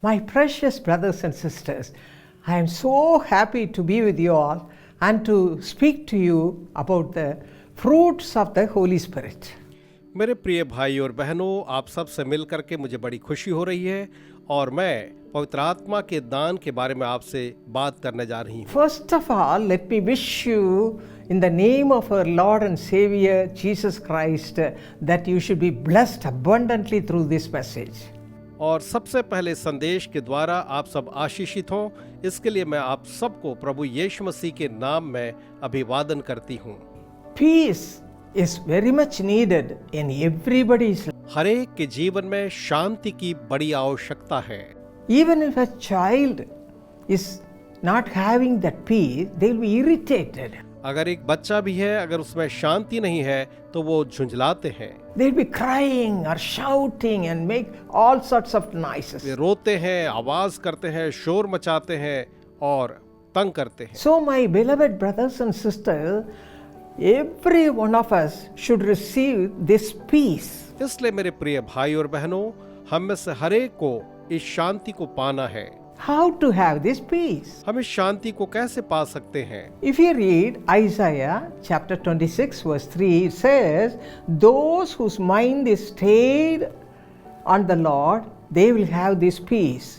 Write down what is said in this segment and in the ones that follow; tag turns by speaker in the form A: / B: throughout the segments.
A: My precious brothers and sisters, I am so happy to be with you all and to speak to you about the fruits of the Holy Spirit.
B: मेरे प्रिय भाई और बहनों, आप सब से मिल करके मुझे बड़ी खुशी हो रही है और मैं पवित्र आत्मा के दान के बारे में आपसे बात करने जा रही हूँ।
A: First of all, let me wish you in the name of our Lord and Savior Jesus Christ that you should be blessed abundantly through this message.
B: और सबसे पहले संदेश के द्वारा आप सब आशीषित हों, इसके लिए मैं आप सबको प्रभु यीशु मसीह के नाम में अभिवादन करती हूँ।
A: Peace is very much needed in everybody's life.
B: हर एक के जीवन में शांति की बड़ी आवश्यकता है।
A: Even if a child is not having that peace, they will be irritated.
B: अगर एक बच्चा भी है, अगर उसमें शांति नहीं है तो वो झुंझलाते हैं।
A: They'll be crying or shouting and make all sorts of noises.
B: वे रोते हैं, आवाज करते हैं, शोर मचाते हैं और तंग करते हैं।
A: So my beloved brothers and sisters, every one of us should receive this peace.
B: इसलिए मेरे प्रिय भाई और बहनों, हम में से हर एक को इस शांति को पाना है।
A: How to have this peace?
B: हम इस शांति को कैसे पा सकते हैं?
A: If you read Isaiah chapter 26 verse 3, it says, those whose mind is stayed on the Lord, they will have this peace.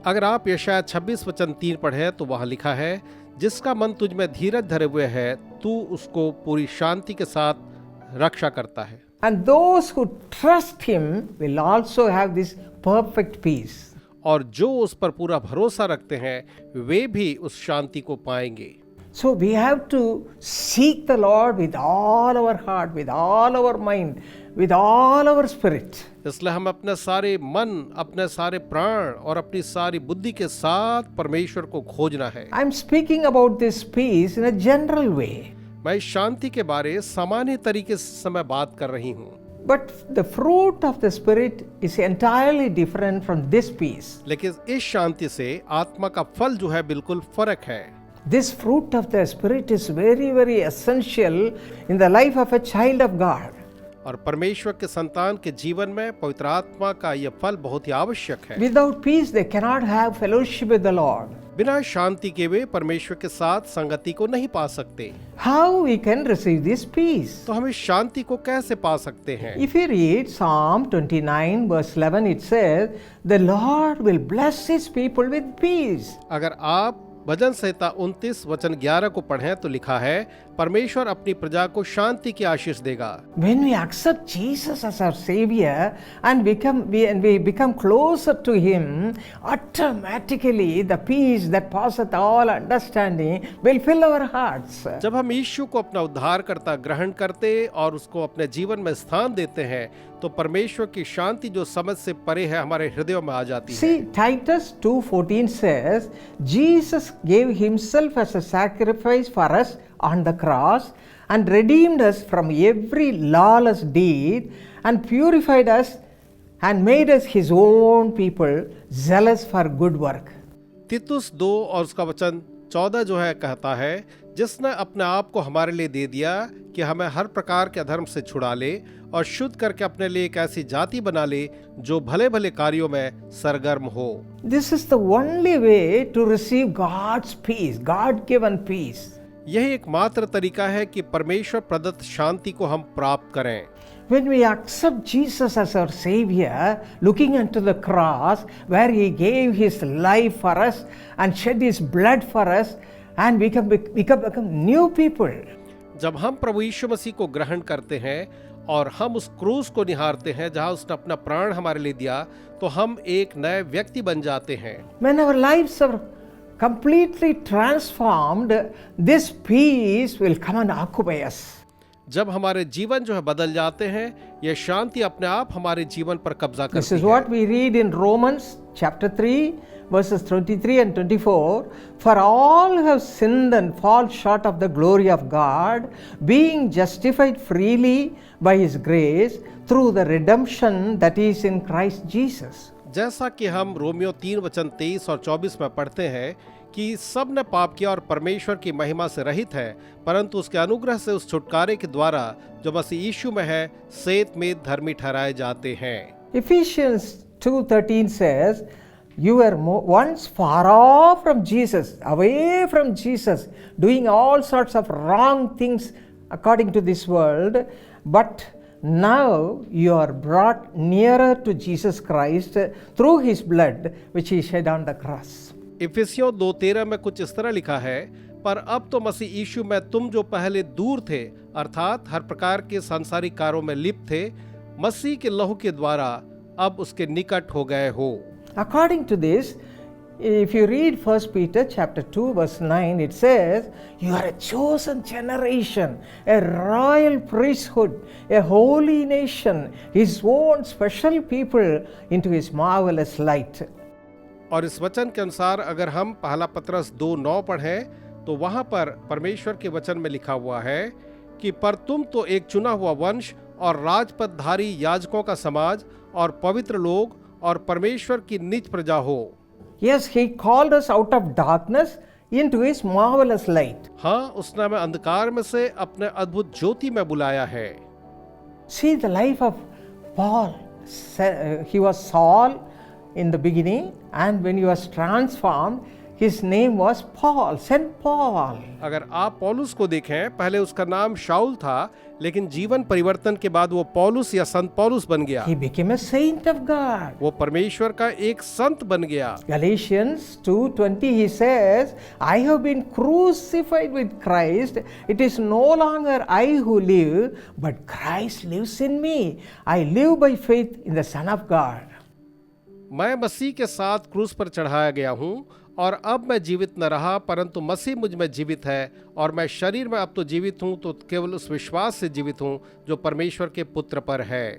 B: अगर आप यशायाह 26 वचन 3 पढ़े तो वहाँ लिखा है, जिसका मन तुझ में धीरज धरे हुए है, तू उसको पूरी शांति के साथ रक्षा करता है।
A: And those who trust him will also have this perfect peace.
B: और जो उस पर पूरा भरोसा रखते हैं वे भी उस शांति को पाएंगे।
A: So we have to seek the Lord with all our heart, with all our mind, with all our spirit.
B: इसलिए हम अपने सारे मन, अपने सारे प्राण और अपनी सारी बुद्धि के साथ परमेश्वर को खोजना है।
A: I am speaking about this peace in a general way.
B: मैं इस शांति के बारे सामान्य तरीके से मैं बात कर रही हूँ।
A: But the fruit of the Spirit is entirely different from this peace.
B: लेकिन इस शांति से आत्मा का फल जो है बिल्कुल फर्क है।
A: This fruit of the Spirit is very, very essential in the life of a child of God.
B: और परमेश्वर के संतान के जीवन में पवित्र आत्मा का यह फल बहुत ही आवश्यक है।
A: Without peace, they cannot have fellowship with the Lord.
B: बिना शांति के वे परमेश्वर के साथ संगति को नहीं पा सकते।
A: How we can receive this peace?
B: तो हम इस शांति को कैसे पा सकते हैं?
A: If you read Psalm 29 verse 11, it says, the Lord will bless his people with peace.
B: अगर आप भजन संहिता 29 वचन 11 को पढ़ें तो लिखा है, परमेश्वर अपनी प्रजा को शांति की आशीष देगा।
A: When we accept Jesus as our Savior and we become closer to Him, automatically the peace that passeth all understanding will fill our hearts.
B: जब हम यीशु को अपना उद्धारकर्ता ग्रहण करते और उसको अपने जीवन में स्थान देते हैं तो परमेश्वर की शांति जो समझ से परे है हमारे हृदयों में आ जाती है।
A: See, Titus 2:14 says, Jesus gave himself as a sacrifice for us on the cross and redeemed us from every lawless deed and purified us and made us his own people, zealous for good work.
B: तीतुस 2 और उसका वचन 14 जो है कहता है, जिसने अपने आप को हमारे लिए दे दिया कि हमें हर प्रकार के अधर्म से छुड़ा ले और शुद्ध करके अपने लिए एक ऐसी जाति बना ले जो भले भले कार्यों में सरगर्म हो।
A: This is the only way to receive God's peace, God-given peace.
B: यही एकमात्र तरीका है कि परमेश्वर प्रदत्त शांति को हम प्राप्त करें।
A: When we accept Jesus as our Savior, looking unto the cross where He gave His life for us and shed His blood for us, and we become new people.
B: जब हम प्रभु यीशु मसीह को ग्रहण करते हैं और हम उस क्रूस को निहारते हैं जहां उसने अपना प्राण हमारे लिए दिया, तो हम एक नए व्यक्ति बन जाते हैं।
A: When our lives are completely transformed, this peace will come and occupy us.
B: जब हमारे जीवन जो है बदल जाते हैं, यह शांति अपने आप हमारे जीवन पर कब्जा करती है।
A: This is what we read in Romans chapter 3 verses 23 and 24. For all have sinned and fall short of the glory of God, being justified freely by His grace through the redemption that is in Christ Jesus.
B: जैसा कि हम Romeo 3 वचन 23 और 24 में पढ़ते हैं कि सब ने पाप किया और परमेश्वर की महिमा से रहित है, परंतु उसके अनुग्रह से उस छुटकारे के द्वारा जो मसीह यीशु में है सेत में धर्मी ठहराए जाते हैं।
A: Ephesians 2:13 says, You were once far off from Jesus, away from Jesus, doing all sorts of wrong things according to this world, but now you are brought nearer to Jesus Christ through his blood which he shed on the cross.
B: इफिसियों 2:13 में कुछ इस तरह लिखा है, पर अब तो मसीह यीशु में तुम जो पहले दूर थे, अर्थात हर प्रकार के सांसारिक कार्यों में लिप्त थे, मसीह के लहू के द्वारा अब उसके निकट हो गए हो।
A: According to this, if you read 1 Peter chapter 2 verse 9, it says, you are a chosen generation, a royal priesthood, a holy nation, his own special people into his marvelous light.
B: और इस वचन के अनुसार अगर हम पहला पतरस 2:9 पढ़ें तो वहां पर परमेश्वर के वचन में लिखा हुआ है कि पर तुम तो एक चुना हुआ वंश और राजपदधारी याजकों का समाज और पवित्र लोग और परमेश्वर की निज प्रजा हो।
A: Yes, he called us out of darkness into his marvelous light.
B: हाँ, उसने हमें अंधकार में से अपने अद्भुत ज्योति में बुलाया है।
A: See the life of Paul. He was Saul in the beginning, and when he was transformed, his name was Paul, Saint Paul.
B: अगर आप पौलुस को देखें, पहले उसका नाम शाऊल था, लेकिन जीवन परिवर्तन के बाद वो पौलुस या संत पौलुस बन गया।
A: He became a saint of God.
B: वो परमेश्वर का एक संत बन गया।
A: Galatians 2:20 he says, I have been crucified with Christ. It is no longer I who live, but Christ lives in me. I live by faith in the Son of God.
B: मैं मसीह के साथ क्रूस पर चढ़ाया गया हूँ और अब मैं जीवित न रहा, परंतु मसीह मुझ में जीवित है, और मैं शरीर में अब तो जीवित हूँ तो केवल उस विश्वास से जीवित हूँ जो परमेश्वर के पुत्र पर है।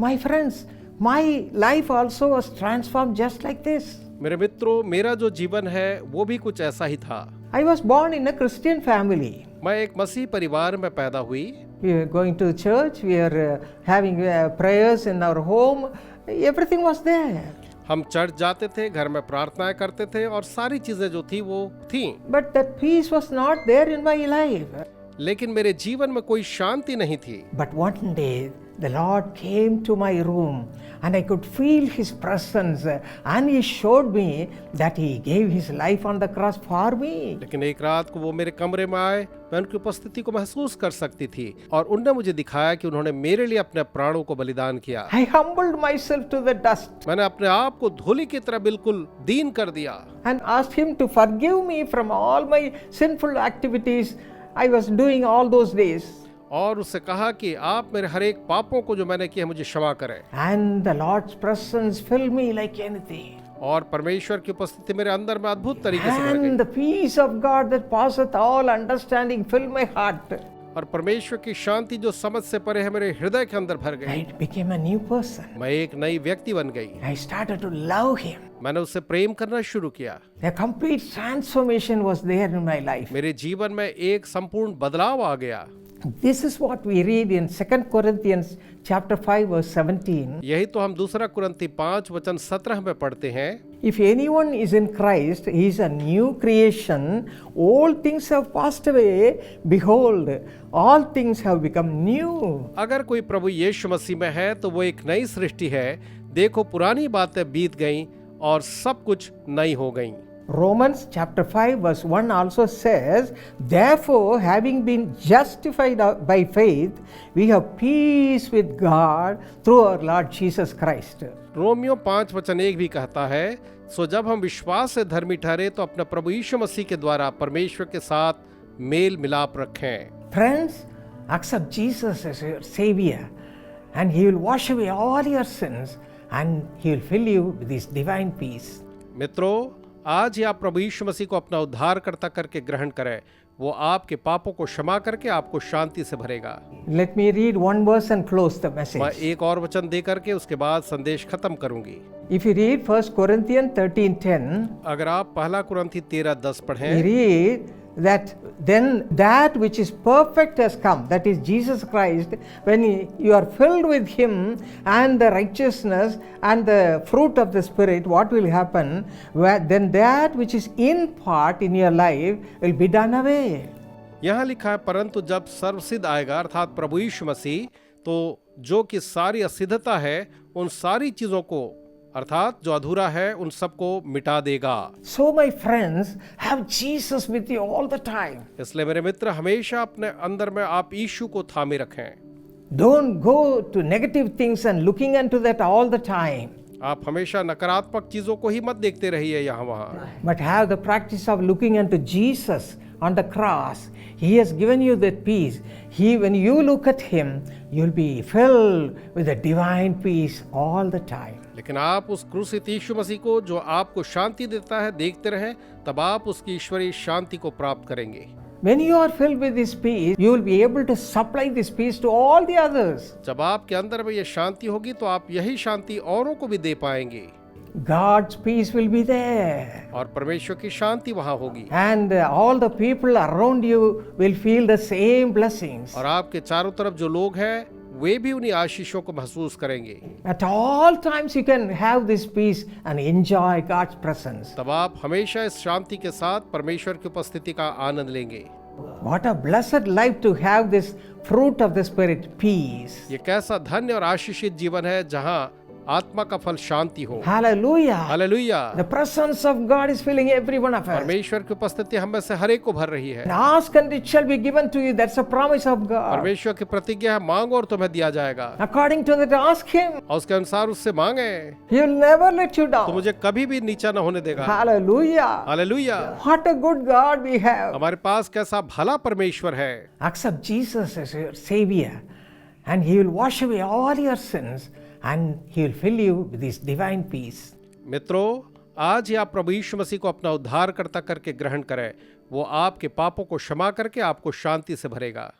A: My friends, my life also was transformed just like this.
B: मेरे मित्रों, मेरा जो जीवन है वो भी कुछ ऐसा ही था।
A: I was born in a Christian family.
B: मैं एक मसीह परिवार में पैदा हुई।
A: We were going to church, we were having prayers in our home, everything was there.
B: हम चर्च जाते थे, घर में प्रार्थनाएं करते थे और सारी चीजें जो थी वो थी।
A: But that peace was not there in my life.
B: लेकिन मेरे जीवन में कोई शांति नहीं थी।
A: But one day the Lord came to my room and I could feel his presence, and he showed me that he gave his life on the cross for me.
B: लेकिन एक रात को वो मेरे कमरे में आए, मैं उनकी उपस्थिति को महसूस कर सकती थी और उन्होंने मुझे दिखाया कि उन्होंने मेरे लिए अपने प्राणों को बलिदान किया।
A: I humbled myself to the dust
B: मैंने अपने आप को धूलि की तरह बिल्कुल दीन कर दिया
A: and asked him to forgive me from all my sinful activities I was doing all those days.
B: और उससे कहा कि आप मेरे हर एक पापों को जो मैंने किया मुझे क्षमा करें।
A: And the Lord's presence filled me like anything.
B: और परमेश्वर की उपस्थिति मेरे अंदर में अद्भुत तरीके से भर गई।
A: And the peace of God that passeth all understanding filled my heart.
B: और परमेश्वर की शांति जो समझ से परे है मेरे हृदय के अंदर भर गई।
A: I became a new person.
B: मैं एक नई व्यक्ति बन गई।
A: I started to love him.
B: मैंने उससे प्रेम करना शुरू किया।
A: A complete transformation was there in my life.
B: मेरे जीवन में एक संपूर्ण बदलाव आ गया।
A: This is what we read in 2 Corinthians chapter 5 verse 17.
B: यही तो हम दूसरा कुरिन्ती 5:17 में पढ़ते हैं।
A: If anyone is in Christ, he is a new creation. All things have passed away. Behold, all things have become new.
B: अगर कोई प्रभु यीशु मसीह में है तो वो एक नई सृष्टि है। देखो, पुरानी बातें बीत गईं और सब कुछ नई हो गईं।
A: Romans chapter 5 verse 1 also says, therefore, having been justified by faith, we have peace with God through our Lord Jesus Christ.
B: Romeo 5:1 भी कहता है, सो जब हम विश्वास से धर्मी ठहरे तो अपने प्रभु यीशु मसीह के द्वारा परमेश्वर के साथ मेल मिलाप रखें।
A: Friends, accept Jesus as your Savior, and He will wash away all your sins, and He will fill you with His divine peace.
B: मित्रों, आज ही आप प्रभु यीशु मसीह को अपना उद्धारकर्ता करके ग्रहण करें। वो आपके पापों को क्षमा करके आपको शांति से भरेगा।
A: Let me read one verse and close the message.
B: मैं एक और वचन दे करके उसके बाद संदेश खत्म करूंगी।
A: If you read 1 Corinthians 13:10,
B: अगर आप पहला कुरिन्ती 13:10
A: we
B: पढ़ें,
A: read that then that which is perfect has come, that is Jesus Christ. When you are filled with Him and the righteousness and the fruit of the Spirit, what will happen? Then that which is in part in your life will be done away.
B: यहाँ लिखा है, परंतु जब सर्वसिद्ध आएगा अर्थात प्रभु यीशु मसीह, तो जो कि सारी असिद्धता है उन सारी चीजों को अर्थात जो अधूरा है उन सबको मिटा देगा।
A: So, my friends, have Jesus with you all the time.
B: इसलिए मेरे मित्र, हमेशा अपने अंदर में आप यीशु को थामे रखें।
A: Don't go to negative things and looking into that all the time,
B: आप हमेशा नकारात्मक चीजों को ही मत देखते रहिए यहाँ वहाँ,
A: but have the practice of looking unto Jesus on the cross. He has given you that peace. When you look at Him, you'll be filled with the divine peace all the time.
B: लेकिन आप उस क्रूसित यीशु मसीह को जो आपको शांति देता है देखते रहें, तब आप उसकी ईश्वरीय शांति को प्राप्त करेंगे।
A: When you are filled with this peace, you will be able to supply this peace to all the others.
B: जब आपके अंदर में ये शांति होगी तो आप यही शांति औरों को भी दे पाएंगे,
A: God's peace will be there.
B: और परमेश्वर की शांति वहाँ होगी,
A: And all the people around you will feel the same blessings.
B: और आपके चारों तरफ जो लोग हैं वे भी उन्हीं आशीषों को महसूस करेंगे।
A: At all times you can have this peace and enjoy God's presence.
B: तब आप हमेशा इस शांति के साथ परमेश्वर की उपस्थिति का आनंद लेंगे।
A: What a blessed life to have this fruit of the Spirit, peace.
B: ये कैसा धन्य और आशीषित जीवन है जहाँ आत्मा का फल शांति हो।
A: Hallelujah.
B: Hallelujah.
A: The presence of God is filling every one of us.
B: परमेश्वर की उपस्थिति हम में से हर एक को भर रही है।
A: And ask and it shall be given to you. That's a promise of God.
B: परमेश्वर की प्रतिज्ञा है, मांगो और तुम्हें दिया जाएगा।
A: According to that, ask Him.
B: और उसके अनुसार उससे मांगे
A: He will never let you
B: तो
A: down.
B: मुझे कभी भी नीचा न होने देगा।
A: Hallelujah.
B: Hallelujah.
A: What a good God we have.
B: हमारे पास कैसा भला परमेश्वर है।
A: Accept Jesus as your Savior, and He will wash away all your sins, and He will fill you with His divine peace.
B: मित्रों, आज ही आप प्रभु यीशु मसीह को अपना उद्धारकर्ता करके ग्रहण करें। वो आपके पापों को क्षमा करके आपको शांति से भरेगा।